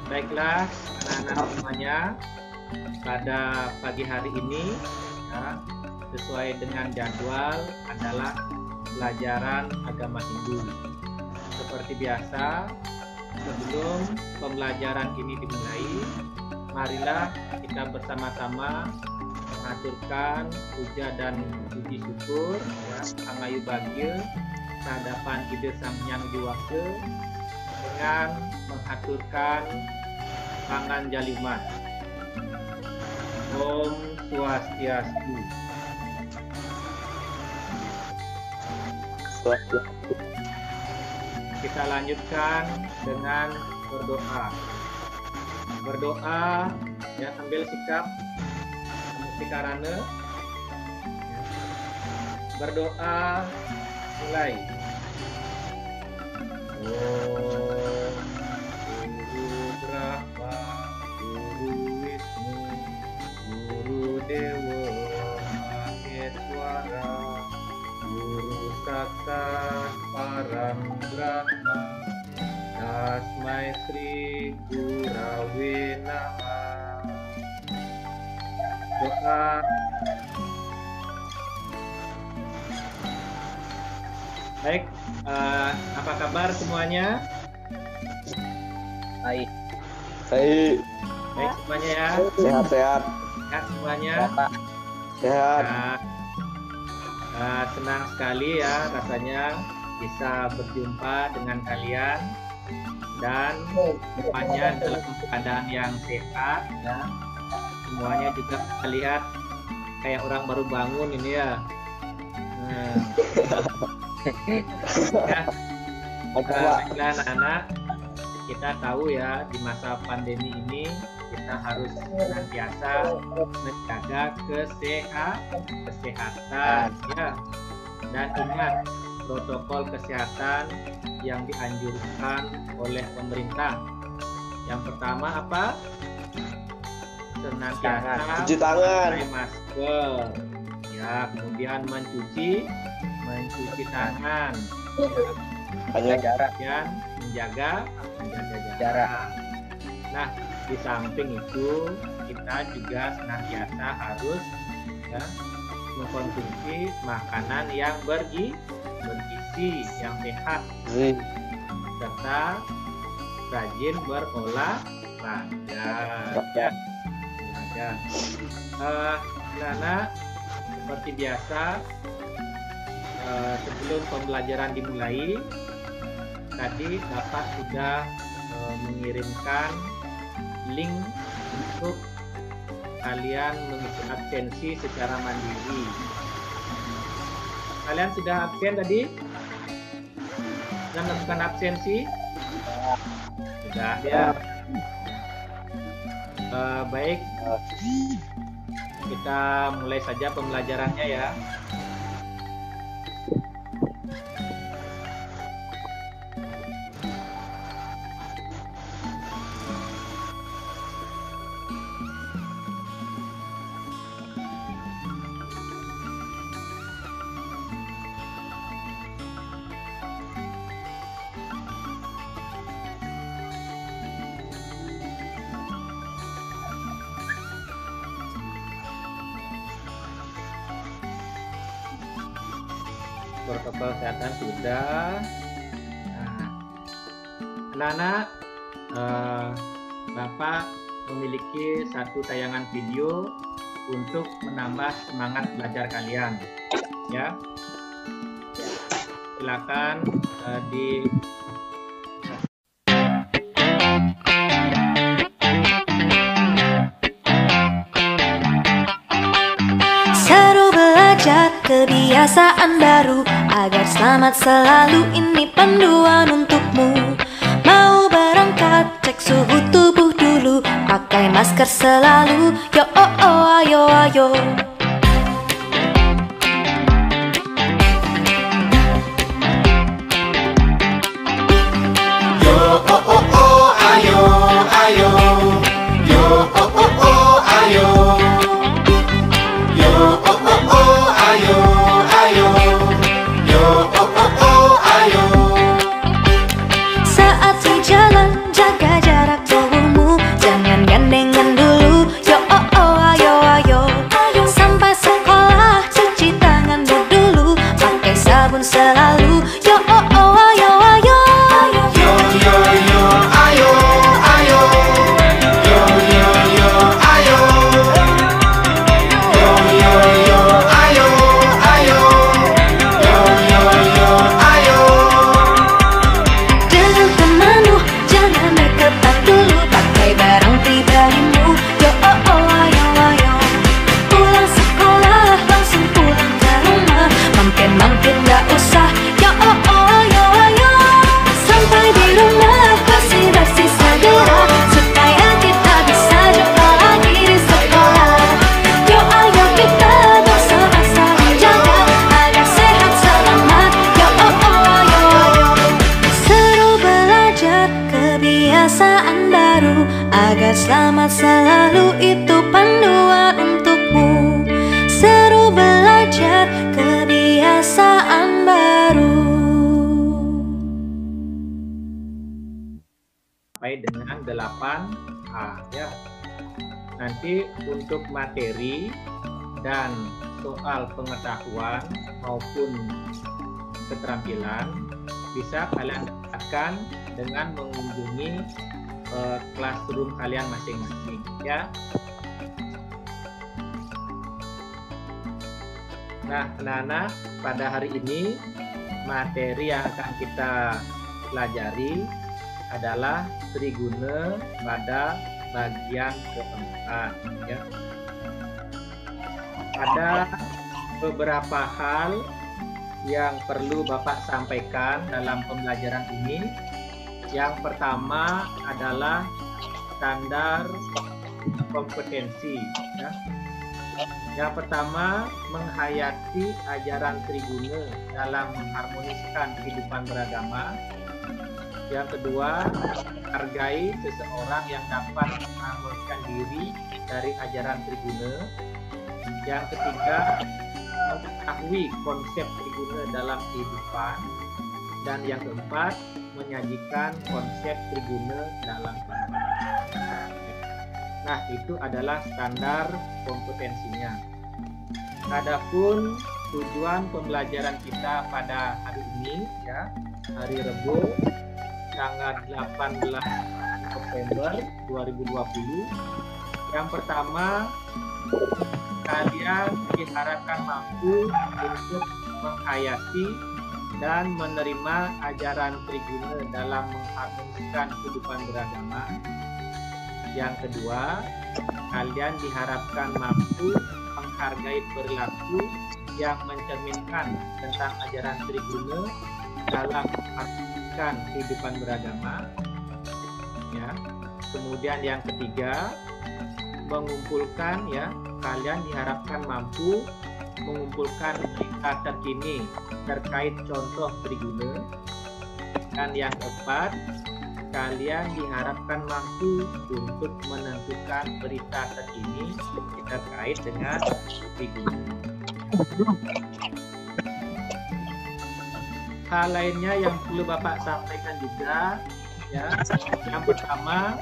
Baiklah anak-anak semuanya, pada pagi hari ini ya, sesuai dengan jadwal adalah pelajaran agama Hindu. Seperti biasa, sebelum pembelajaran ini dimulai, marilah kita bersama-sama mengaturkan puja dan puji syukur ya, Angayu Bagil kehadapan Ide Sang Hyang Diwasa dengan mengaturkan pangan jalimat. Om Swastiastu. Kita lanjutkan dengan berdoa. Berdoa, ya, ambil sikap Mustikarana. Berdoa, mulai. Om Guru Brahma, Guru Wisnu, Guru Dewa Maheswara, Guru Saksat Param Brahma, Tasmai Sri Gurawe Namah. Doa. Baik, apa kabar semuanya? Baik. Baik. Baik semuanya ya. Sehat-sehat. Sehat semuanya. Sehat. Senang sekali ya rasanya bisa berjumpa dengan kalian dan semuanya dalam keadaan yang sehat ya. Semuanya juga kita lihat kayak orang baru bangun ini ya. Ya, baiklah anak-anak, kita tahu ya di masa pandemi ini kita harus senantiasa menjaga kesehatan ya, dan ingat protokol kesehatan yang dianjurkan oleh pemerintah. Yang pertama apa? Senantiasa cuci tangan, pakai masker ya, kemudian mencuci tangan, hanya Jarak. dan menjaga jarak. Nah, di samping itu kita juga senantiasa harus ya, mengkonsumsi makanan yang bergizi, yang sehat, serta rajin berolahraga. Nana, seperti biasa, sebelum pembelajaran dimulai, tadi Bapak sudah mengirimkan link untuk kalian mengisi absensi secara mandiri. Kalian sudah absen tadi? Sudah melakukan absensi? Sudah ya. Baik, kita mulai saja pembelajarannya ya. Protokol kesehatan sudah. Nah, anak-anak, Bapak memiliki satu tayangan video untuk menambah semangat belajar kalian. Ya, silakan di seru belajar kebiasaan baru agar selamat selalu, ini panduan untukmu. Mau berangkat cek suhu tubuh dulu, pakai masker selalu. Yo oh oh ayo ayo. Yo oh oh oh ayo ayo. Yo oh oh oh ayo. Yo oh oh oh ayo ayo. Yo oh oh oh ayo. Saat di jalan jaga jarak. kebiasaan baru, agar selamat selalu itu panduan untukmu. Seru belajar kebiasaan baru. Sampai dengan 8A ya. Nanti untuk materi dan soal pengetahuan maupun keterampilan bisa kalian dapatkan dengan mengunjungi classroom kalian masing-masing ya. Nah, anak-anak, pada hari ini materi yang akan kita pelajari adalah triguna pada bagian keempat ya. Ada beberapa hal yang perlu Bapak sampaikan dalam pembelajaran ini. Yang pertama adalah standar kompetensi ya. Yang pertama, menghayati ajaran triguna dalam mengharmoniskan kehidupan beragama. Yang kedua, hargai seseorang yang dapat mengharmoniskan diri dari ajaran triguna. Yang ketiga, mengetahui konsep triguna dalam kehidupan. Dan yang keempat, menyajikan konsep triguna dalam kehidupan. Nah, itu adalah standar kompetensinya. Adapun tujuan pembelajaran kita pada hari ini ya, hari Rabu tanggal 18 November 2020. Yang pertama, kalian diharapkan mampu untuk menghayati dan menerima ajaran triguna dalam mengharmoniskan kehidupan beragama. Yang kedua, kalian diharapkan mampu menghargai perilaku yang mencerminkan tentang ajaran triguna dalam mengharmoniskan kehidupan beragama. Ya. Kemudian yang ketiga, mengumpulkan ya, kalian diharapkan mampu mengumpulkan berita terkini terkait contoh triguna. Dan yang keempat, kalian diharapkan mampu untuk menentukan berita terkini terkait dengan triguna. Hal lainnya yang perlu Bapak sampaikan juga ya, yang pertama,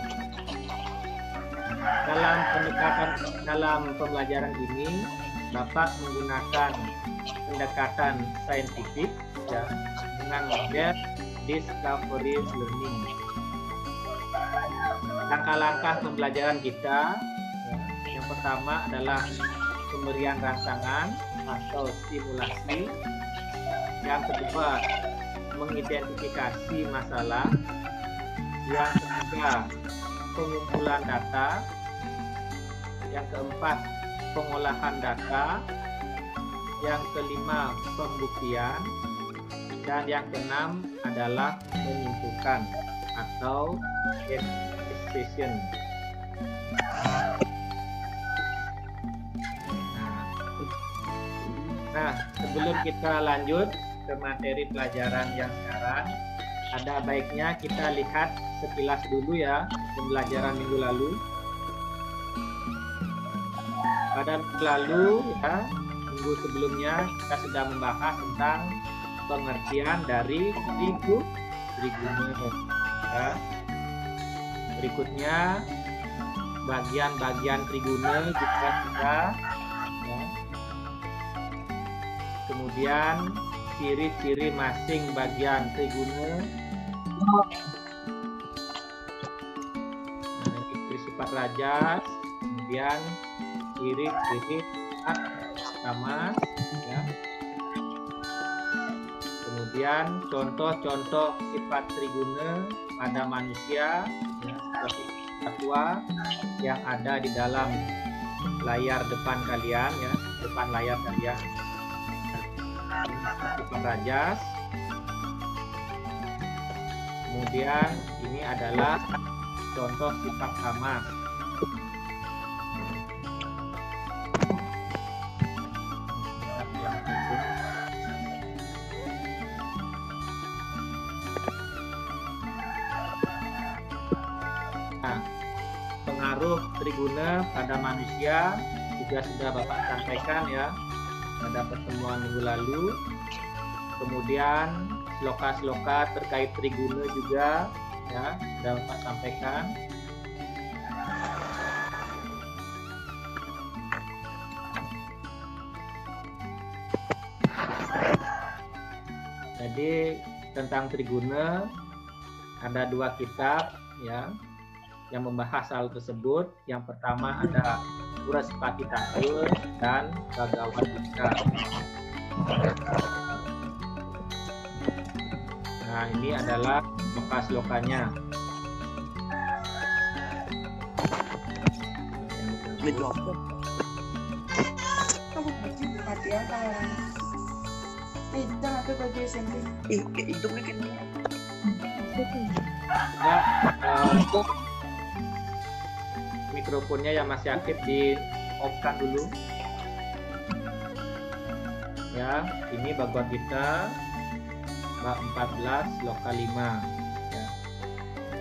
dalam pembelajaran ini Bapak menggunakan pendekatan saintifik ya, dengan model discovery learning. Langkah-langkah pembelajaran kita ya, yang pertama adalah pemberian rangsangan atau simulasi. Yang kedua, mengidentifikasi masalah. Yang ketiga, pengumpulan data. Yang keempat, pengolahan data. Yang kelima, pembuktian. Dan yang keenam adalah menyimpulkan atau decision. Nah, sebelum kita lanjut ke materi pelajaran yang sekarang, ada baiknya kita lihat sekilas dulu ya pembelajaran minggu lalu. Pada minggu lalu ya, minggu sebelumnya kita sudah membahas tentang pengertian dari triguna ya. Berikutnya bagian-bagian triguna juga kita ya. Kemudian ciri-ciri masing bagian triguna. Nah, ini sifat rajas, kemudian ciri-ciri sama ya. Kemudian contoh-contoh sifat triguna pada manusia ya, seperti satwa yang ada di dalam layar depan kalian ya, depan layar kalian. Sifat rajas. Kemudian ini adalah contoh sifat sama. Nah, pengaruh triguna pada manusia juga sudah Bapak sampaikan ya pada pertemuan minggu lalu. Kemudian sloka-sloka terkait triguna juga ya sudah Bapak sampaikan. Jadi tentang triguna ada 2 kitab ya yang membahas hal tersebut. Yang pertama ada Puraspatitatul dan Bhagavad Gita. Nah, ini adalah sloka-slokanya. Ya, mikrofonnya yang masih aktif di off-kan dulu. Ya, ini Bhagavad Gita bab 14 sloka 5. Ya.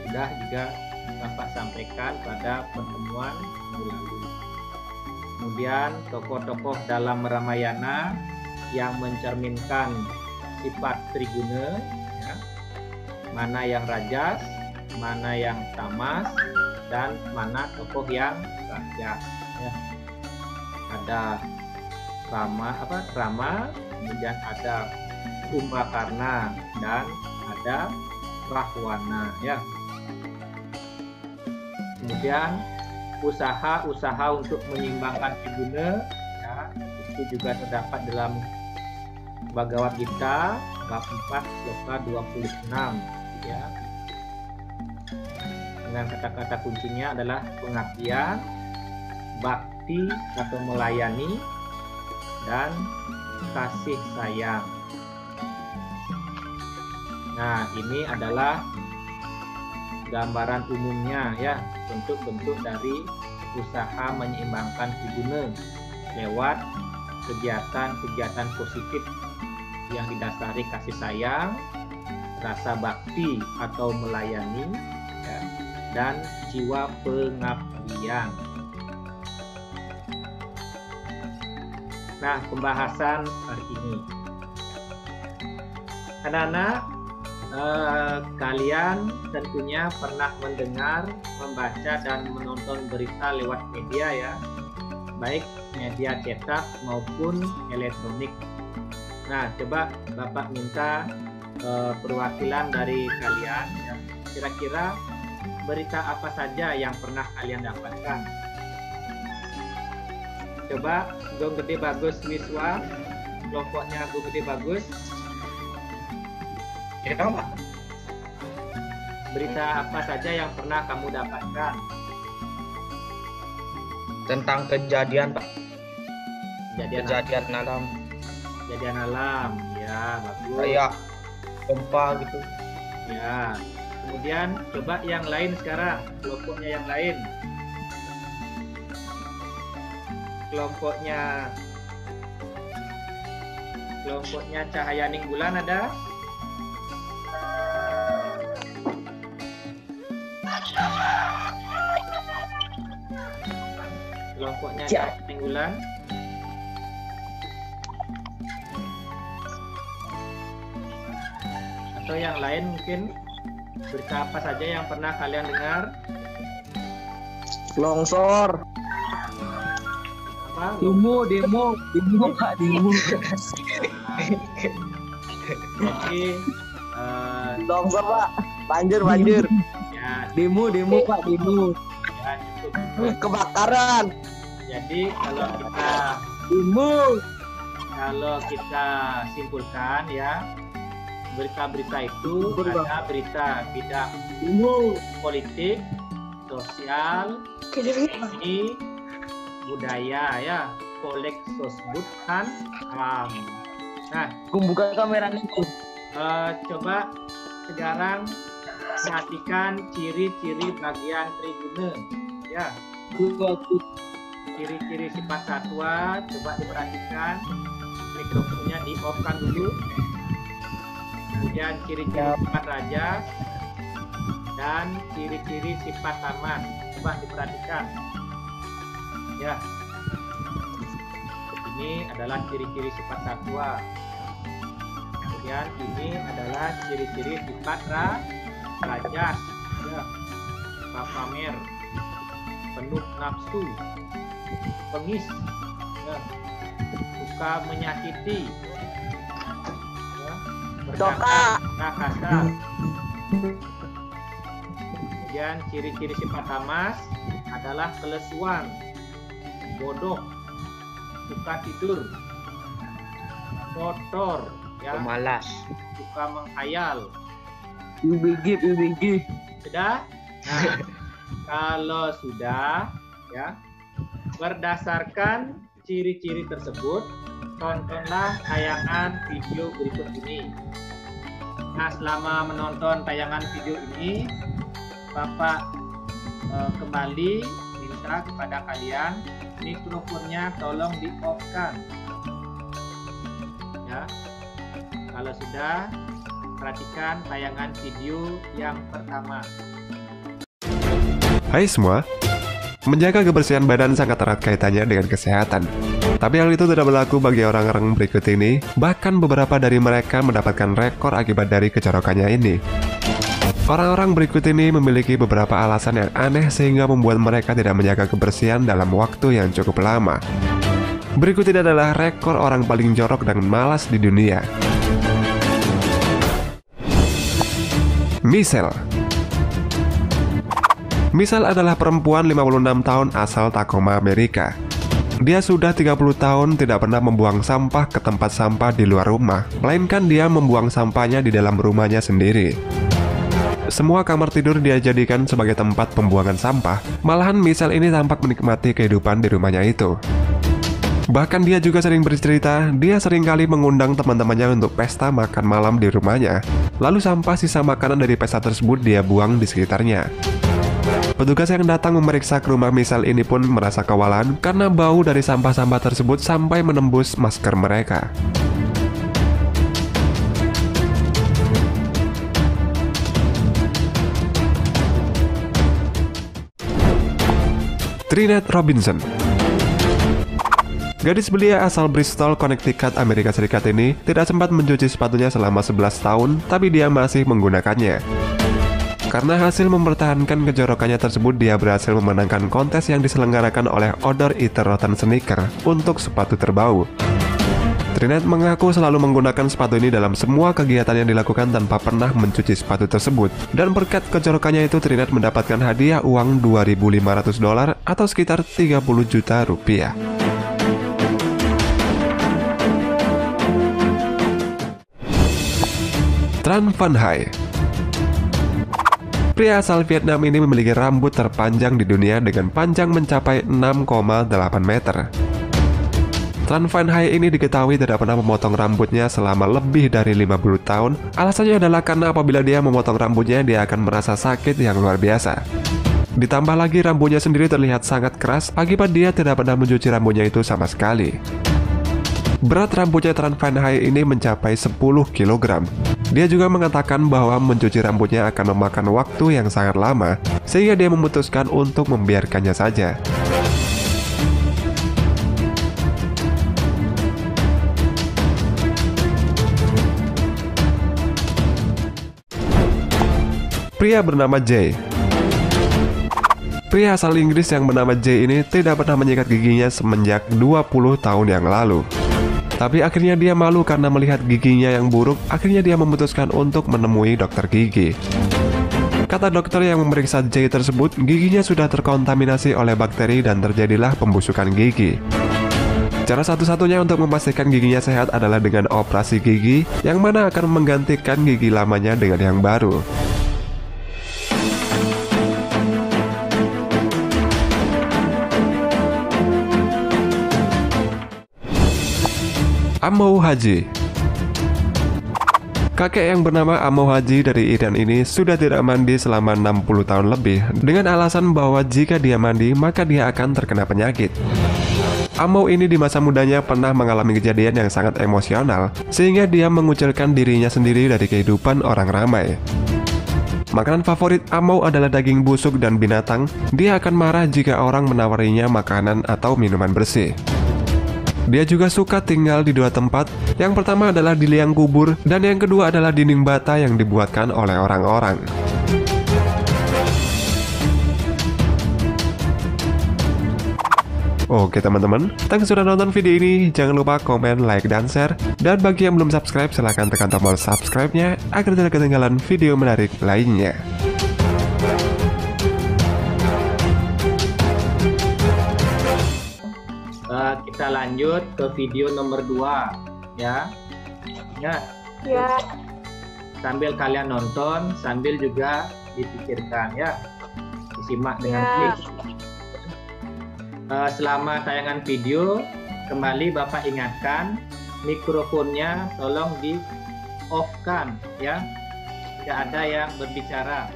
Sudah juga Bapak sampaikan pada pertemuan minggu lalu. Kemudian tokoh-tokoh dalam Ramayana yang mencerminkan sifat triguna, ya. Mana yang rajas, mana yang tamas, dan mana tokoh yang rajas. Ya. Ada Rama, kemudian ada Kumbakarna, dan ada Rahwana. Ya. Kemudian usaha untuk menyeimbangkan triguna, ya, itu juga terdapat dalam Bhagavad Gita bab 4 sloka 26. Ya. Dengan kata-kata kuncinya adalah pengabdian, bakti atau melayani, dan kasih sayang. Nah, ini adalah gambaran umumnya ya, bentuk-bentuk dari usaha menyeimbangkan triguna lewat kegiatan-kegiatan positif yang didasari kasih sayang, rasa bakti atau melayani, ya, dan jiwa pengabdian. Nah, pembahasan hari ini, anak-anak, kalian tentunya pernah mendengar, membaca, dan menonton berita lewat media ya, baik media cetak maupun elektronik. Nah, coba Bapak minta perwakilan dari kalian ya, kira-kira berita apa saja yang pernah kalian dapatkan. Coba Gong Gede Bagus Wiswa, kelompoknya Gong Gede Bagus. Ya, Pak. Berita apa saja yang pernah kamu dapatkan? Tentang kejadian, Pak. Kejadian alam. Kejadian alam, ya bagus. Kayak gempa gitu. Ya. Kemudian coba yang lain sekarang, kelompoknya yang lain. Kelompoknya Cahaya Ning Bulan ada? Kelompoknya Cahaya Ning Bulan. Atau yang lain mungkin berita apa saja yang pernah kalian dengar? Longsor. Apa? Demo Pak, demo. Jadi Longsor, Pak. Banjir. ya, Demo Pak, demo. ya cukup. Kebakaran. Jadi kalau kita simpulkan ya, berita-berita itu ada berita bidang politik, sosial, ekonomi, budaya ya, kolek sosbud kan alam. Nah, Buka kameranya tuh. coba sekarang perhatikan ciri-ciri bagian triguna ya, ciri-ciri sifat satwa. Coba diperhatikan, mikrofonnya di off kan dulu. Kemudian ciri-ciri sifat rajas dan ciri-ciri sifat tamas. Coba diperhatikan. Ya. Ini adalah ciri-ciri sifat satwa. Kemudian ini adalah ciri-ciri sifat rajas. Ya. Pamer, penuh nafsu, pengis, ya. Suka menyakiti, ya. Berkata kasar. Kemudian ciri-ciri sifat tamas adalah kelesuan, bodoh, suka tidur, kotor, ya, Pemalas. suka menghayal. UBG. Sudah? Nah, kalau sudah, ya, berdasarkan ciri-ciri tersebut, tontonlah tayangan video berikut ini. Nah, selama menonton tayangan video ini, Bapak kembali minta kepada kalian mikrofonnya tolong di-off-kan. Ya, kalau sudah, perhatikan tayangan video yang pertama. Hai semua, menjaga kebersihan badan sangat erat kaitannya dengan kesehatan. Tapi hal itu tidak berlaku bagi orang-orang berikut ini, bahkan beberapa dari mereka mendapatkan rekor akibat dari kejorokannya ini. Orang-orang berikut ini memiliki beberapa alasan yang aneh sehingga membuat mereka tidak menjaga kebersihan dalam waktu yang cukup lama. Berikut ini adalah rekor orang paling jorok dan malas di dunia. Michelle adalah perempuan 56 tahun asal Tacoma, Amerika. Dia sudah 30 tahun tidak pernah membuang sampah ke tempat sampah di luar rumah, melainkan dia membuang sampahnya di dalam rumahnya sendiri. Semua kamar tidur dia jadikan sebagai tempat pembuangan sampah. Malahan Michelle ini tampak menikmati kehidupan di rumahnya itu. Bahkan dia juga sering bercerita, dia seringkali mengundang teman-temannya untuk pesta makan malam di rumahnya. Lalu sampah sisa makanan dari pesta tersebut dia buang di sekitarnya. Petugas yang datang memeriksa ke rumah Michelle ini pun merasa kewalahan karena bau dari sampah-sampah tersebut sampai menembus masker mereka. Trinette Robinson. Gadis belia asal Bristol, Connecticut, Amerika Serikat ini tidak sempat mencuci sepatunya selama 11 tahun, tapi dia masih menggunakannya. Karena hasil mempertahankan kejorokannya tersebut, dia berhasil memenangkan kontes yang diselenggarakan oleh Odor Eater Rotten Sneaker untuk sepatu terbau. Trinette mengaku selalu menggunakan sepatu ini dalam semua kegiatan yang dilakukan tanpa pernah mencuci sepatu tersebut. Dan berkat kejorokannya itu, Trinette mendapatkan hadiah uang $2.500 atau sekitar 30 juta rupiah. Tran Van Hai. Pria asal Vietnam ini memiliki rambut terpanjang di dunia dengan panjang mencapai 6,8 meter. Tran Van Hai ini diketahui tidak pernah memotong rambutnya selama lebih dari 50 tahun. Alasannya adalah karena apabila dia memotong rambutnya, dia akan merasa sakit yang luar biasa. Ditambah lagi rambutnya sendiri terlihat sangat keras akibat dia tidak pernah mencuci rambutnya itu sama sekali. Berat rambutnya Tran Van Hai ini mencapai 10 kg. Dia juga mengatakan bahwa mencuci rambutnya akan memakan waktu yang sangat lama, sehingga dia memutuskan untuk membiarkannya saja. Pria bernama Jay. Pria asal Inggris yang bernama Jay ini tidak pernah menyikat giginya semenjak 20 tahun yang lalu. Tapi akhirnya dia malu karena melihat giginya yang buruk. Akhirnya dia memutuskan untuk menemui dokter gigi. Kata dokter yang memeriksa Jay tersebut, giginya sudah terkontaminasi oleh bakteri dan terjadilah pembusukan gigi. Cara satu-satunya untuk memastikan giginya sehat adalah dengan operasi gigi, yang mana akan menggantikan gigi lamanya dengan yang baru. Amou Haji. Kakek yang bernama Amou Haji dari Iran ini sudah tidak mandi selama 60 tahun lebih dengan alasan bahwa jika dia mandi maka dia akan terkena penyakit. Amou ini di masa mudanya pernah mengalami kejadian yang sangat emosional sehingga dia mengucilkan dirinya sendiri dari kehidupan orang ramai. Makanan favorit Amau adalah daging busuk dan binatang. Dia akan marah jika orang menawarinya makanan atau minuman bersih. Dia juga suka tinggal di dua tempat. Yang pertama adalah di liang kubur, dan yang kedua adalah dinding bata yang dibuatkan oleh orang-orang. Oke teman-teman, thanks sudah nonton video ini. Jangan lupa komen, like, dan share. Dan bagi yang belum subscribe, silahkan tekan tombol subscribe-nya agar tidak ketinggalan video menarik lainnya. Kita lanjut ke video nomor 2 ya. Ingat Ya. sambil kalian nonton, sambil juga dipikirkan ya, disimak dengan Ya. baik. Selama tayangan video, kembali Bapak ingatkan mikrofonnya tolong di off-kan ya, tidak ada yang berbicara.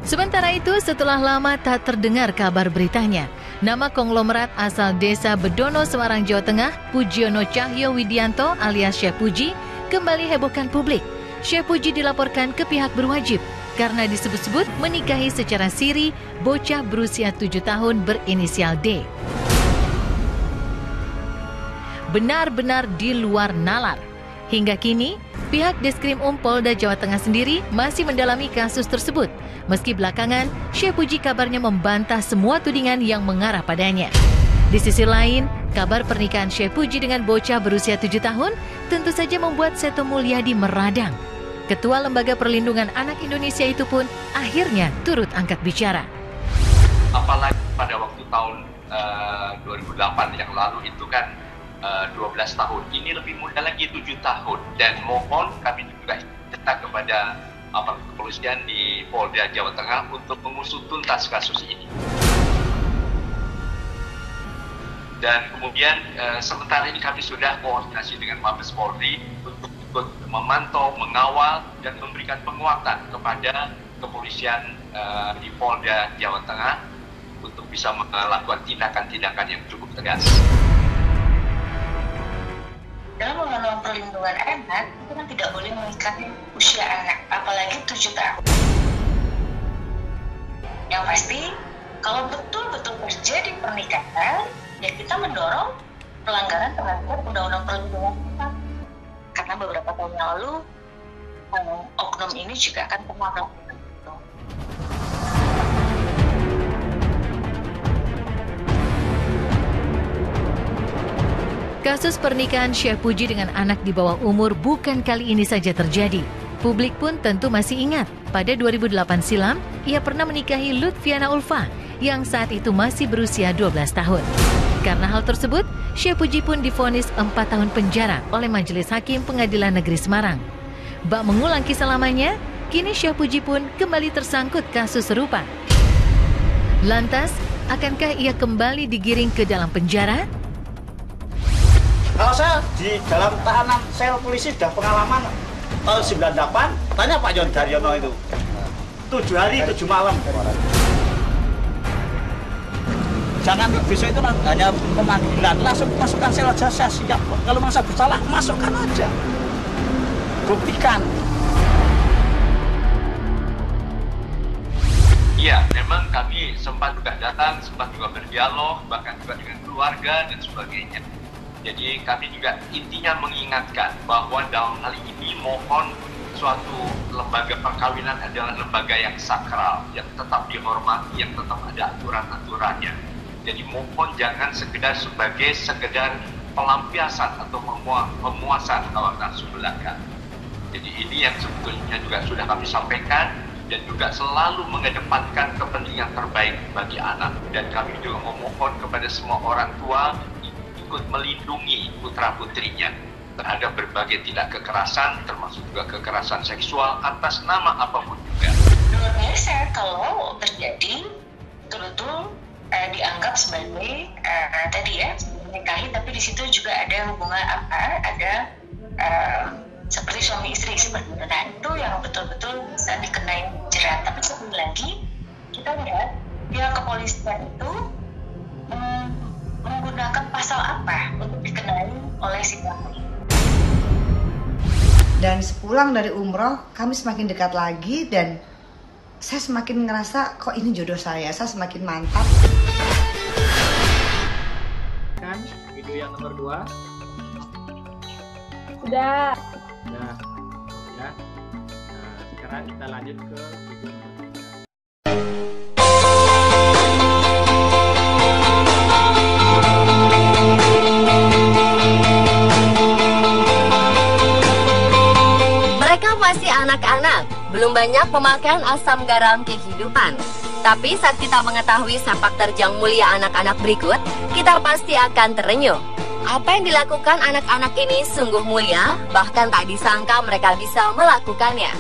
Sementara itu, setelah lama tak terdengar kabar beritanya, nama konglomerat asal desa Bedono, Semarang, Jawa Tengah, Pujiono Cahyo Widianto alias Syekh Puji, kembali hebohkan publik. Syekh Puji dilaporkan ke pihak berwajib karena disebut-sebut menikahi secara siri bocah berusia 7 tahun berinisial D. Benar-benar di luar nalar. Hingga kini, pihak Deskrim Polda Jawa Tengah sendiri masih mendalami kasus tersebut. Meski belakangan, Syekh Puji kabarnya membantah semua tudingan yang mengarah padanya. Di sisi lain, kabar pernikahan Syekh Puji dengan bocah berusia 7 tahun tentu saja membuat Seto Mulyadi meradang. Ketua Lembaga Perlindungan Anak Indonesia itu pun akhirnya turut angkat bicara. Apalagi pada waktu tahun 2008 yang lalu itu kan 12 tahun. Ini lebih muda lagi 7 tahun. Dan mohon kami juga minta kepada aparat kepolisian di Polda Jawa Tengah untuk mengusut tuntas kasus ini. Dan kemudian sementara ini kami sudah koordinasi dengan Mabes Polri untuk ikut memantau, mengawal, dan memberikan penguatan kepada kepolisian di Polda Jawa Tengah untuk bisa melakukan tindakan-tindakan yang cukup tegas. Dalam Undang-Undang Perlindungan Anak, itu kan tidak boleh mengikat usia anak, apalagi 7 tahun. Yang pasti, kalau betul-betul terjadi pernikahan, ya kita mendorong pelanggaran terhadap Undang-Undang Perlindungan Anak. Karena beberapa tahun yang lalu, oknum ini juga akan pernah melakukan itu. Kasus pernikahan Syekh Puji dengan anak di bawah umur bukan kali ini saja terjadi. Publik pun tentu masih ingat, pada 2008 silam, ia pernah menikahi Lutfiana Ulfa yang saat itu masih berusia 12 tahun. Karena hal tersebut, Syekh Puji pun divonis 4 tahun penjara oleh Majelis Hakim Pengadilan Negeri Semarang. Bak mengulang kisah lamanya, kini Syekh Puji pun kembali tersangkut kasus serupa. Lantas, akankah ia kembali digiring ke dalam penjara? Kalau saya di dalam tahanan sel polisi sudah pengalaman 98, tanya Pak Yon Daryono itu 7 hari 7 malam. Jangan besok itu hanya pemanggilan, langsung masukkan sel aja, saya siap. Kalau merasa bersalah, masukkan aja, buktikan. Iya, memang kami sempat juga datang, sempat juga berdialog, bahkan juga dengan keluarga dan sebagainya. Jadi kami juga intinya mengingatkan bahwa dalam hal ini mohon suatu lembaga perkawinan adalah lembaga yang sakral, yang tetap dihormati, yang tetap ada aturan-aturannya. Jadi mohon jangan sekedar pelampiasan atau pemuasan hawa nafsu belaka. Jadi ini yang sebetulnya juga sudah kami sampaikan dan juga selalu mengedepankan kepentingan terbaik bagi anak. Dan kami juga memohon kepada semua orang tua ikut melindungi putra-putrinya terhadap berbagai tindak kekerasan, termasuk juga kekerasan seksual atas nama apapun juga. Menurut saya, kalau terjadi betul-betul dianggap sebagai tadi ya menikahi, tapi di situ juga ada hubungan ada seperti suami istri seperti itu. Nah itu yang betul-betul bisa dikenai jerat. Tapi sekali lagi kita lihat pihak kepolisian itu menggunakan pasal apa untuk dikenai oleh si pelaku? Dan sepulang dari umroh, kami semakin dekat lagi dan saya semakin ngerasa kok ini jodoh saya semakin mantap. Kan video yang nomor 2. Sudah. Nah, ya. Nah, sekarang kita lanjut ke video nomor 3. Masih anak-anak, belum banyak pemakaian asam garam kehidupan. Tapi saat kita mengetahui sepak terjang mulia anak-anak berikut, kita pasti akan terenyuh. Apa yang dilakukan anak-anak ini sungguh mulia, bahkan tak disangka mereka bisa melakukannya.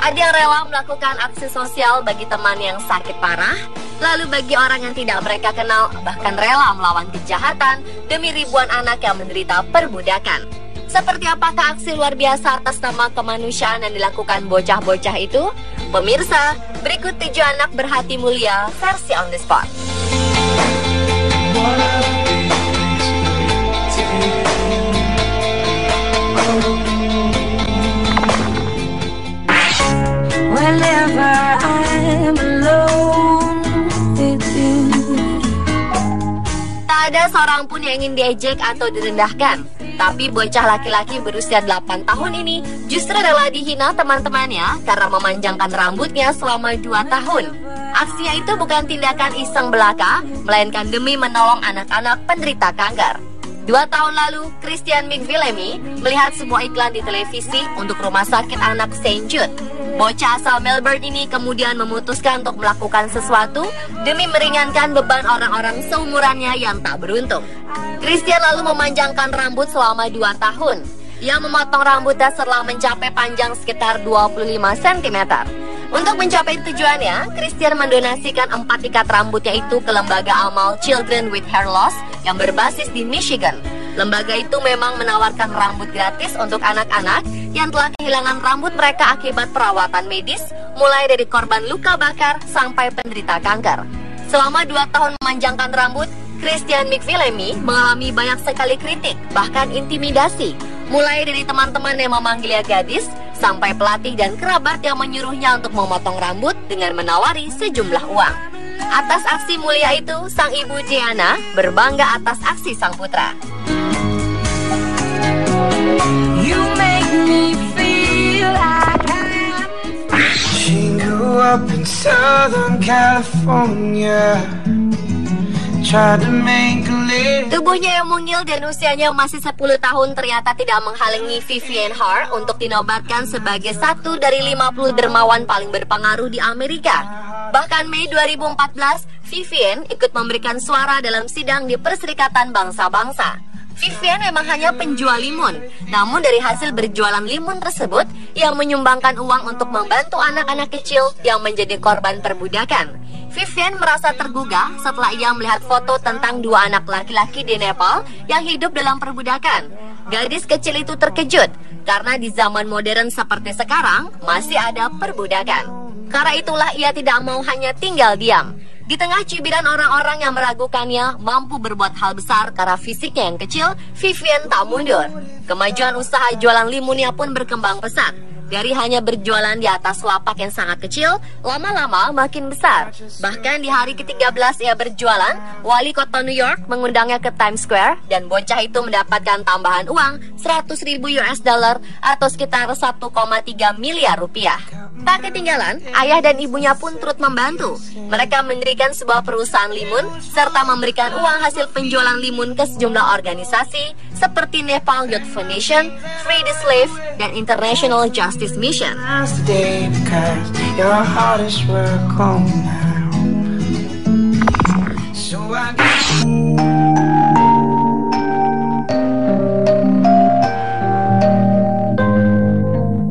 Ada yang rela melakukan aksi sosial bagi teman yang sakit parah, lalu bagi orang yang tidak mereka kenal, bahkan rela melawan kejahatan demi ribuan anak yang menderita perbudakan. Seperti apakah aksi luar biasa atas nama kemanusiaan yang dilakukan bocah-bocah itu? Pemirsa, berikut 7 anak berhati mulia versi on the spot. Whenever I'm alone with you. Tak ada seorang pun yang ingin diejek atau direndahkan. Tapi bocah laki-laki berusia 8 tahun ini justru rela dihina teman-temannya karena memanjangkan rambutnya selama 2 tahun. Aksinya itu bukan tindakan iseng belaka, melainkan demi menolong anak-anak penderita kanker. 2 tahun lalu, Christian McVillamy melihat sebuah iklan di televisi untuk rumah sakit anak St. Jude. Bocah asal Melbourne ini kemudian memutuskan untuk melakukan sesuatu demi meringankan beban orang-orang seumurannya yang tak beruntung. Christian lalu memanjangkan rambut selama 2 tahun. Ia memotong rambutnya setelah mencapai panjang sekitar 25 cm. Untuk mencapai tujuannya, Christian mendonasikan 4 ikat rambutnya itu ke lembaga amal Children with Hair Loss yang berbasis di Michigan. Lembaga itu memang menawarkan rambut gratis untuk anak-anak yang telah kehilangan rambut mereka akibat perawatan medis, mulai dari korban luka bakar sampai penderita kanker. Selama 2 tahun memanjangkan rambut, Christian McVillamy mengalami banyak sekali kritik, bahkan intimidasi, mulai dari teman-teman yang memanggilnya gadis, sampai pelatih dan kerabat yang menyuruhnya untuk memotong rambut dengan menawari sejumlah uang. Atas aksi mulia itu, sang ibu Gianna berbangga atas aksi sang putra. You make me feel like She grew up in Southern California. Tubuhnya yang mungil dan usianya masih 10 tahun ternyata tidak menghalangi Vivian Hart untuk dinobatkan sebagai satu dari 50 dermawan paling berpengaruh di Amerika. Bahkan Mei 2014, Vivian ikut memberikan suara dalam sidang di Perserikatan Bangsa-Bangsa. Vivian memang hanya penjual limun, namun dari hasil berjualan limun tersebut, ia menyumbangkan uang untuk membantu anak-anak kecil yang menjadi korban perbudakan. Vivian merasa tergugah setelah ia melihat foto tentang 2 anak laki-laki di Nepal yang hidup dalam perbudakan. Gadis kecil itu terkejut karena di zaman modern seperti sekarang masih ada perbudakan. Karena itulah ia tidak mau hanya tinggal diam. Di tengah cibiran orang-orang yang meragukannya mampu berbuat hal besar karena fisiknya yang kecil, Vivian tak mundur. Kemajuan usaha jualan limunnya pun berkembang pesat. Dari hanya berjualan di atas lapak yang sangat kecil, lama-lama makin besar. Bahkan di hari ke-13 ia berjualan, wali kota New York mengundangnya ke Times Square dan bocah itu mendapatkan tambahan uang $100,000 atau sekitar 1,3 miliar rupiah. Tak ketinggalan, ayah dan ibunya pun turut membantu. Mereka mendirikan sebuah perusahaan limun serta memberikan uang hasil penjualan limun ke sejumlah organisasi seperti Nepal Youth Foundation, Free the Slave, dan International Justice Mission.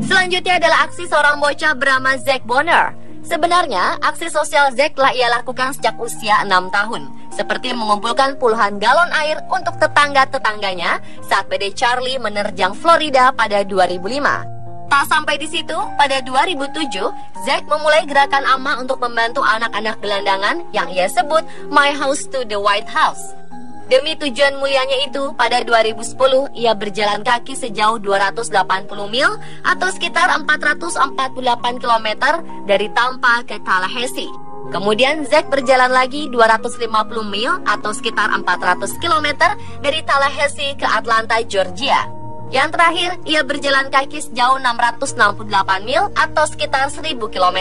Selanjutnya adalah aksi seorang bocah bernama Zack Bonner. Sebenarnya, aksi sosial Zack telah ia lakukan sejak usia 6 tahun, seperti mengumpulkan puluhan galon air untuk tetangga-tetangganya saat badai Charlie menerjang Florida pada 2005. Tak sampai di situ, pada 2007, Zack memulai gerakan AMA untuk membantu anak-anak gelandangan yang ia sebut My House to the White House. Demi tujuan mulianya itu, pada 2010 ia berjalan kaki sejauh 280 mil atau sekitar 448 km dari Tampa ke Tallahassee. Kemudian Zack berjalan lagi 250 mil atau sekitar 400 km dari Tallahassee ke Atlanta, Georgia. Yang terakhir, ia berjalan kaki sejauh 668 mil atau sekitar 1000 km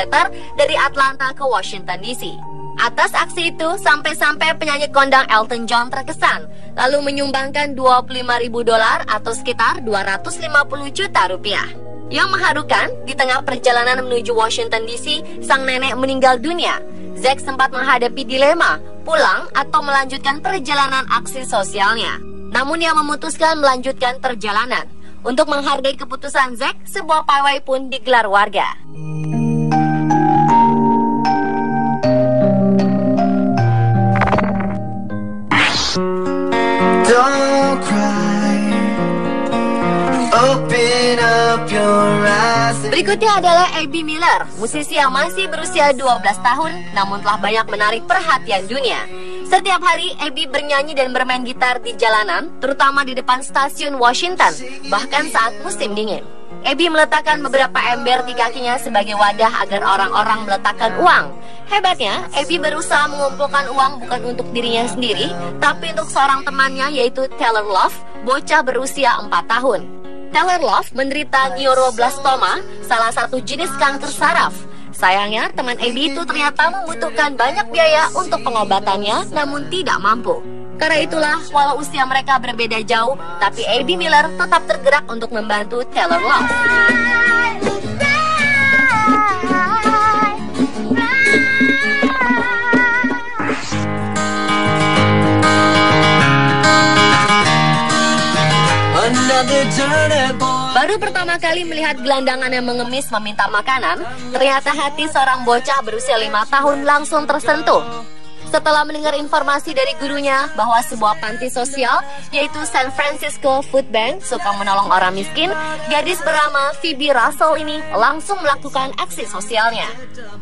dari Atlanta ke Washington DC. Atas aksi itu, sampai-sampai penyanyi kondang Elton John terkesan, lalu menyumbangkan $25.000 atau sekitar 250 juta rupiah. Yang mengharukan, di tengah perjalanan menuju Washington DC, sang nenek meninggal dunia. Zack sempat menghadapi dilema, pulang atau melanjutkan perjalanan aksi sosialnya. Namun ia memutuskan melanjutkan perjalanan. Untuk menghargai keputusan Zack, sebuah pawai pun digelar warga. Don't cry. Open up your eyes. Berikutnya adalah Abby Miller, musisi yang masih berusia 12 tahun namun telah banyak menarik perhatian dunia. Setiap hari Abby bernyanyi dan bermain gitar di jalanan, terutama di depan stasiun Washington, bahkan saat musim dingin. Abby meletakkan beberapa ember di kakinya sebagai wadah agar orang-orang meletakkan uang. Hebatnya, Abby berusaha mengumpulkan uang bukan untuk dirinya sendiri, tapi untuk seorang temannya yaitu Taylor Love, bocah berusia 4 tahun. Taylor Love menderita neuroblastoma, salah satu jenis kanker saraf. Sayangnya, teman Abby itu ternyata membutuhkan banyak biaya untuk pengobatannya, namun tidak mampu. Karena itulah, walau usia mereka berbeda jauh, tapi Abby Miller tetap tergerak untuk membantu Taylor Love. Baru pertama kali melihat gelandangan yang mengemis meminta makanan, ternyata hati seorang bocah berusia 5 tahun langsung tersentuh. Setelah mendengar informasi dari gurunya bahwa sebuah panti sosial, yaitu San Francisco Food Bank, suka menolong orang miskin, gadis bernama Phoebe Russell ini langsung melakukan aksi sosialnya.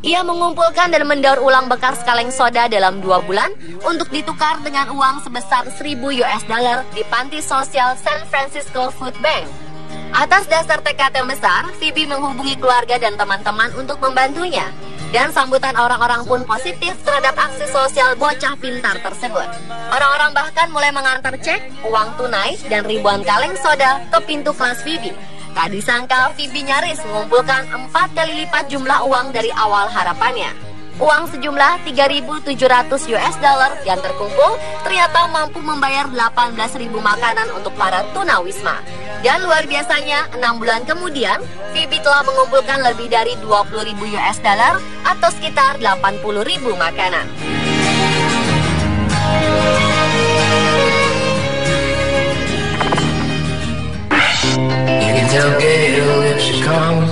Ia mengumpulkan dan mendaur ulang bekas kaleng soda dalam 2 bulan untuk ditukar dengan uang sebesar $1.000 di panti sosial San Francisco Food Bank. Atas dasar tekad yang besar, Phoebe menghubungi keluarga dan teman-teman untuk membantunya. Dan sambutan orang-orang pun positif terhadap aksi sosial bocah pintar tersebut. Orang-orang bahkan mulai mengantar cek, uang tunai, dan ribuan kaleng soda ke pintu kelas Phoebe. Tak disangka Phoebe nyaris mengumpulkan 4 kali lipat jumlah uang dari awal harapannya. Uang sejumlah $3.700 yang terkumpul ternyata mampu membayar 18.000 makanan untuk para tunawisma. Dan luar biasanya, 6 bulan kemudian, Phoebe telah mengumpulkan lebih dari $20.000 atau sekitar 80.000 makanan. You can tell Gail if she comes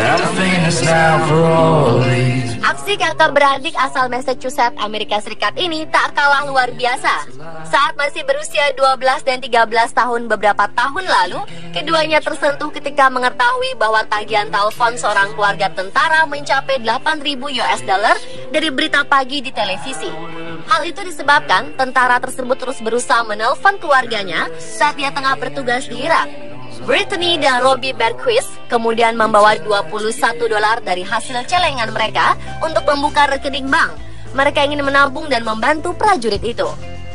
that I'm famous now for all these. Aksi kakak beradik asal Massachusetts, Amerika Serikat ini tak kalah luar biasa. Saat masih berusia 12 dan 13 tahun beberapa tahun lalu, keduanya tersentuh ketika mengetahui bahwa tagihan telepon seorang keluarga tentara mencapai $8.000 dari berita pagi di televisi. Hal itu disebabkan tentara tersebut terus berusaha menelpon keluarganya saat dia tengah bertugas di Irak. Brittany dan Robbie Berquist kemudian membawa $21 dari hasil celengan mereka untuk membuka rekening bank. Mereka ingin menabung dan membantu prajurit itu.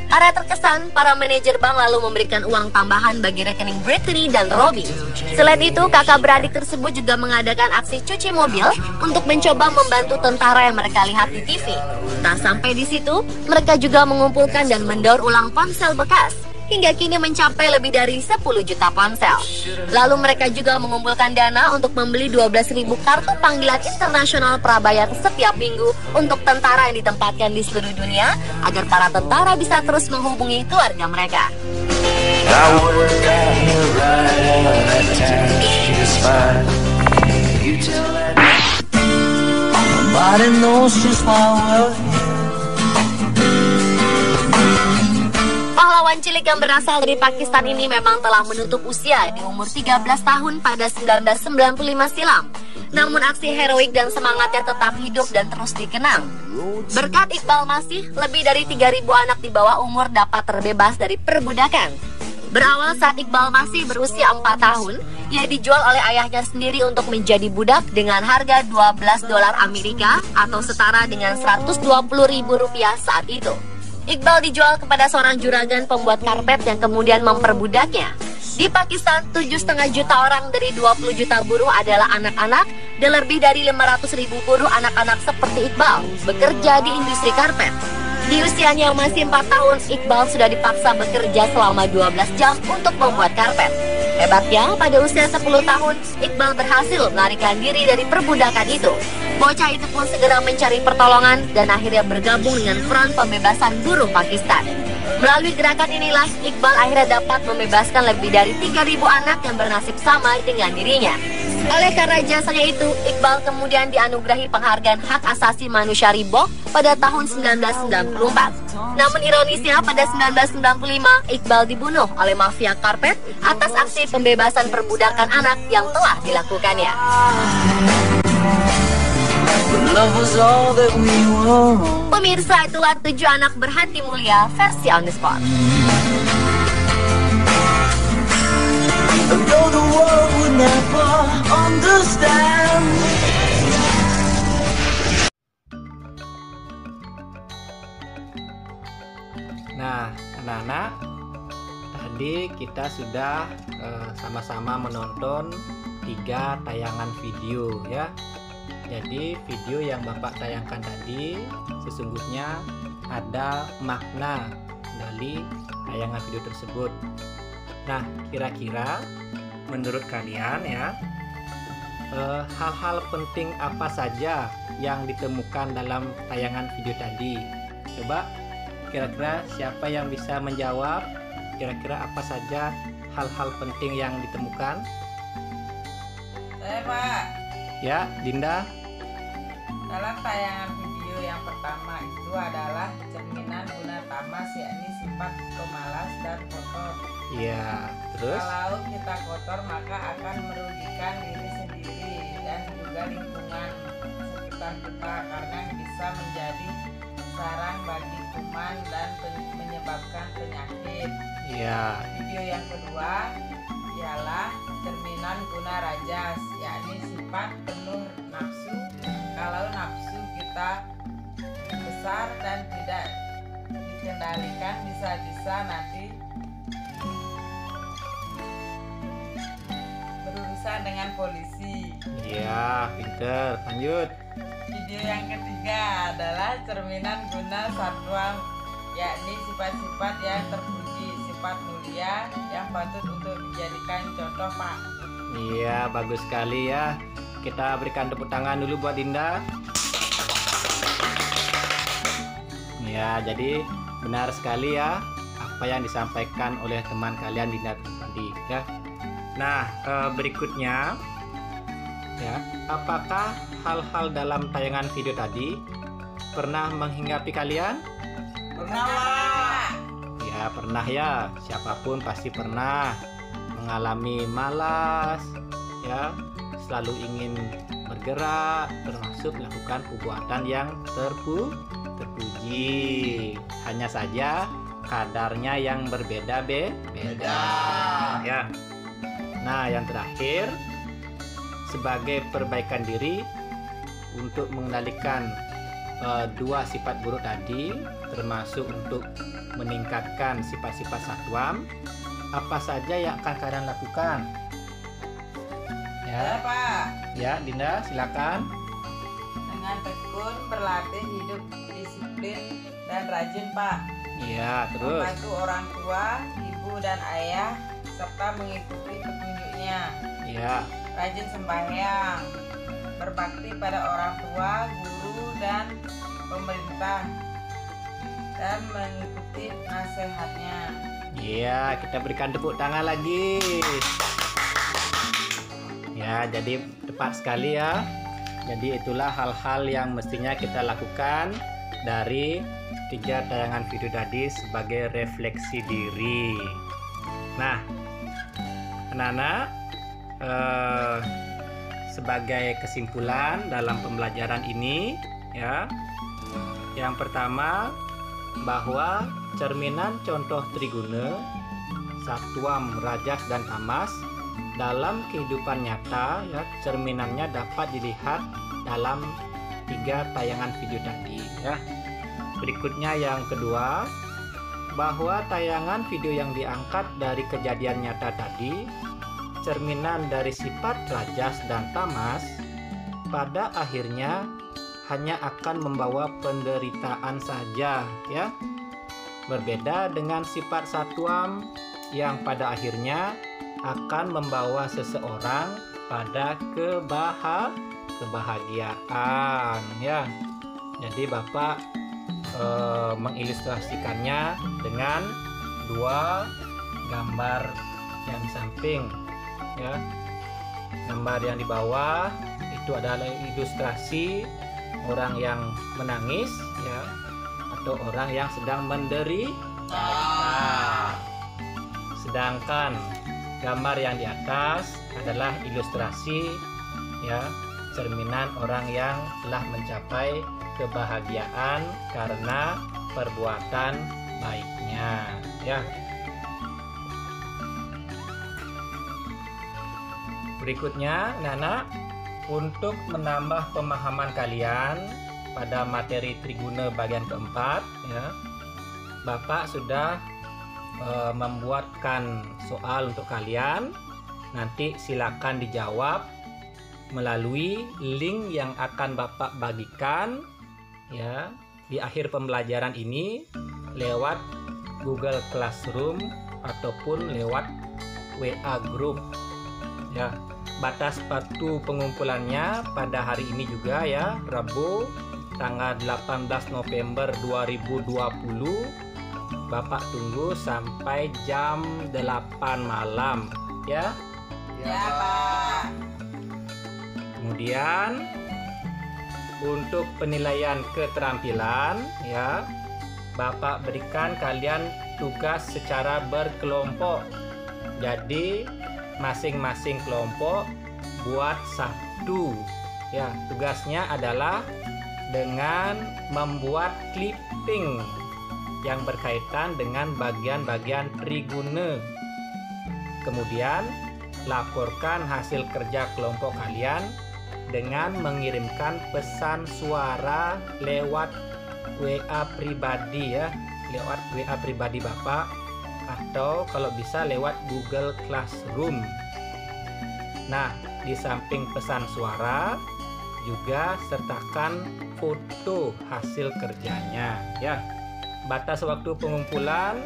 Karena terkesan, para manajer bank lalu memberikan uang tambahan bagi rekening Brittany dan Robbie. Selain itu, kakak beradik tersebut juga mengadakan aksi cuci mobil untuk mencoba membantu tentara yang mereka lihat di TV. Tak sampai di situ, mereka juga mengumpulkan dan mendaur ulang ponsel bekas. Hingga kini mencapai lebih dari 10 juta ponsel. Lalu mereka juga mengumpulkan dana untuk membeli 12.000 kartu panggilan internasional prabayar setiap minggu untuk tentara yang ditempatkan di seluruh dunia agar para tentara bisa terus menghubungi keluarga mereka. Pahlawan Bocah cilik yang berasal dari Pakistan ini memang telah menutup usia di umur 13 tahun pada 1995 silam. Namun aksi heroik dan semangatnya tetap hidup dan terus dikenang. Berkat Iqbal Masih, lebih dari 3.000 anak di bawah umur dapat terbebas dari perbudakan. Berawal saat Iqbal masih berusia 4 tahun, ia dijual oleh ayahnya sendiri untuk menjadi budak dengan harga $12 Amerika atau setara dengan Rp120.000 saat itu. Iqbal dijual kepada seorang juragan pembuat karpet yang kemudian memperbudaknya. Di Pakistan, 7,5 juta orang dari 20 juta buruh adalah anak-anak dan lebih dari 500.000 buruh anak-anak seperti Iqbal bekerja di industri karpet. Di usianya yang masih 4 tahun, Iqbal sudah dipaksa bekerja selama 12 jam untuk membuat karpet. Hebatnya, pada usia 10 tahun, Iqbal berhasil melarikan diri dari perbudakan itu. Bocah itu pun segera mencari pertolongan dan akhirnya bergabung dengan Front Pembebasan Buruh Pakistan. Melalui gerakan inilah, Iqbal akhirnya dapat membebaskan lebih dari 3.000 anak yang bernasib sama dengan dirinya. Oleh karena jasanya itu, Iqbal kemudian dianugerahi penghargaan Hak Asasi Manusia Reebok pada tahun 1994. Namun ironisnya, pada 1995, Iqbal dibunuh oleh mafia karpet atas aksi pembebasan perbudakan anak yang telah dilakukannya. Pemirsa, itulah 7 anak berhati mulia versi On The Spot. Though the world would never understand. Nah, anak-anak, tadi kita sudah sama-sama menonton 3 tayangan video ya. Jadi video yang Bapak tayangkan tadi sesungguhnya ada makna dari tayangan video tersebut. Nah, kira-kira menurut kalian ya, hal-hal penting apa saja yang ditemukan dalam tayangan video tadi? Coba kira-kira siapa yang bisa menjawab? Kira-kira apa saja hal-hal penting yang ditemukan? Saya, Pak. Ya, Dinda. Dalam tayangan video yang pertama itu adalah cerminan guna tamas, yakni sifat pemalas dan kotor. Iya, terus? Kalau kita kotor maka akan merugikan diri sendiri dan juga lingkungan sekitar kita karena bisa menjadi sarang bagi kuman dan menyebabkan penyakit. Iya. Video yang kedua ialah cerminan guna rajas, yakni sifat penuh nafsu. Kalau nafsu kita besar dan tidak dikendalikan, bisa-bisa nanti berurusan dengan polisi. Iya, pinter. Lanjut. Video yang ketiga adalah cerminan guna satwa, yakni sifat-sifat yang terpuji, sifat mulia yang patut untuk dijadikan contoh, Pak. Iya, bagus sekali ya. Kita berikan tepuk tangan dulu buat Dinda. Ya, jadi benar sekali ya apa yang disampaikan oleh teman kalian Dinda tadi ya. Nah, berikutnya ya, apakah hal-hal dalam tayangan video tadi pernah menghinggapi kalian? Pernah. Ya, pernah ya. Siapapun pasti pernah mengalami malas ya, selalu ingin bergerak, termasuk melakukan perbuatan yang terpuji. Hanya saja kadarnya yang berbeda-beda ya. Nah, yang terakhir, sebagai perbaikan diri untuk mengendalikan 2 sifat buruk tadi, termasuk untuk meningkatkan sifat-sifat satwam, apa saja yang akan kalian lakukan? Ya, Pak. Ya, Dinda, silakan. Dengan tekun berlatih hidup disiplin dan rajin, Pak. Iya, terus. Membantu orang tua, ibu dan ayah, serta mengikuti petunjuknya. Iya. Rajin sembahyang, berbakti pada orang tua, guru dan pemerintah, dan mengikuti nasihatnya. Iya, kita berikan tepuk tangan lagi. Ya, jadi tepat sekali ya. Jadi itulah hal-hal yang mestinya kita lakukan dari 3 tayangan video tadi sebagai refleksi diri. Nah, anak-anak, sebagai kesimpulan dalam pembelajaran ini, ya, yang pertama bahwa cerminan contoh triguna, satuam, rajas, dan tamas dalam kehidupan nyata, ya, cerminannya dapat dilihat dalam 3 tayangan video tadi, ya. Berikutnya yang kedua, bahwa tayangan video yang diangkat dari kejadian nyata tadi cerminan dari sifat rajas dan tamas, pada akhirnya hanya akan membawa penderitaan saja, ya. Berbeda dengan sifat satuam yang pada akhirnya akan membawa seseorang pada kebahagiaan, ya. Jadi Bapak mengilustrasikannya dengan 2 gambar yang di samping, ya. Gambar yang di bawah itu adalah ilustrasi orang yang menangis, ya, atau orang yang sedang menderita. Sedangkan gambar yang di atas adalah ilustrasi, ya, cerminan orang yang telah mencapai kebahagiaan karena perbuatan baiknya, ya. Berikutnya, anak-anak, untuk menambah pemahaman kalian pada materi Triguna bagian keempat, ya, Bapak sudah membuatkan soal untuk kalian. Nanti silakan dijawab melalui link yang akan Bapak bagikan, ya, di akhir pembelajaran ini lewat Google Classroom ataupun lewat WA Group, ya. Batas waktu pengumpulannya pada hari ini juga, ya, Rabu tanggal 18 November 2020. Bapak tunggu sampai jam 8 malam, ya. Ya, Pak. Kemudian untuk penilaian keterampilan, ya, Bapak berikan kalian tugas secara berkelompok. Jadi masing-masing kelompok buat 1, ya. Tugasnya adalah dengan membuat clipping yang berkaitan dengan bagian-bagian Triguna. Kemudian laporkan hasil kerja kelompok kalian dengan mengirimkan pesan suara lewat WA pribadi, ya, lewat WA pribadi Bapak, atau kalau bisa lewat Google Classroom. Nah, di samping pesan suara juga sertakan foto hasil kerjanya, ya. Batas waktu pengumpulan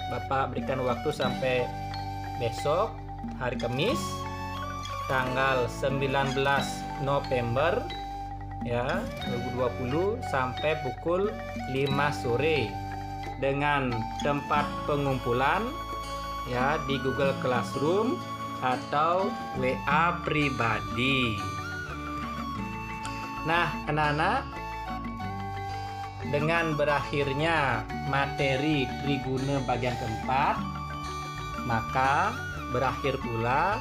Bapak berikan waktu sampai besok hari Kamis tanggal 19 November, ya, 2020 sampai pukul 5 sore dengan tempat pengumpulan, ya, di Google Classroom atau WA pribadi. Nah, anak-anak, dengan berakhirnya materi Triguna bagian keempat, maka berakhir pula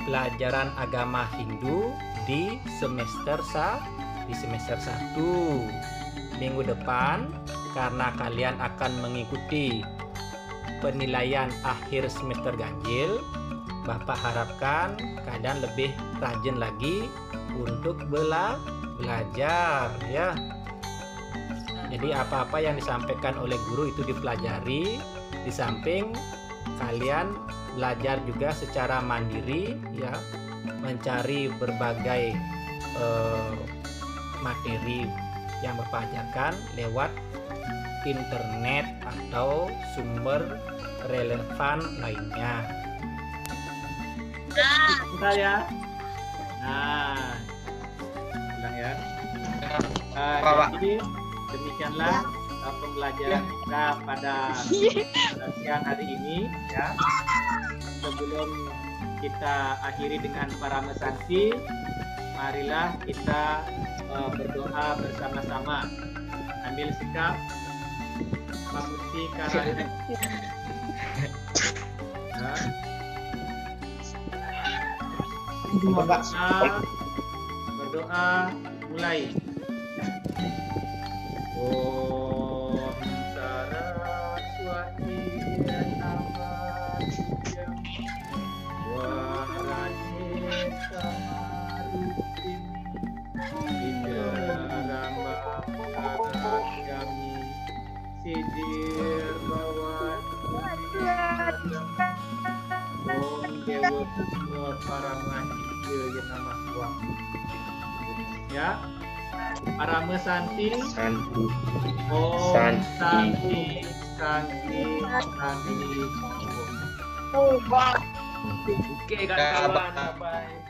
pelajaran agama Hindu di semester 1. Minggu depan, karena kalian akan mengikuti penilaian akhir semester ganjil, Bapak harapkan kalian lebih rajin lagi untuk belajar, ya. Jadi apa-apa yang disampaikan oleh guru itu dipelajari, di samping kalian belajar juga secara mandiri, ya, mencari berbagai materi yang Bapak ajarkan lewat internet atau sumber relevan lainnya. Bentar, ya. Nah, ulang, ya. Jadi demikianlah pembelajaran kita pada siang hari ini, ya. Sebelum kita akhiri dengan paramesansi, marilah kita berdoa bersama-sama. Ambil sikap Pamusi karana. Berdoa mulai. Om Saraswati Namastutyam Warani Samarutim Indarama Kami Sidir Bawan Om Dewa Kusma Paramahidya Yanama Swami. Ya, Parama Santi. Om Santi Santi Santi. Oke kawan-kawan, bye.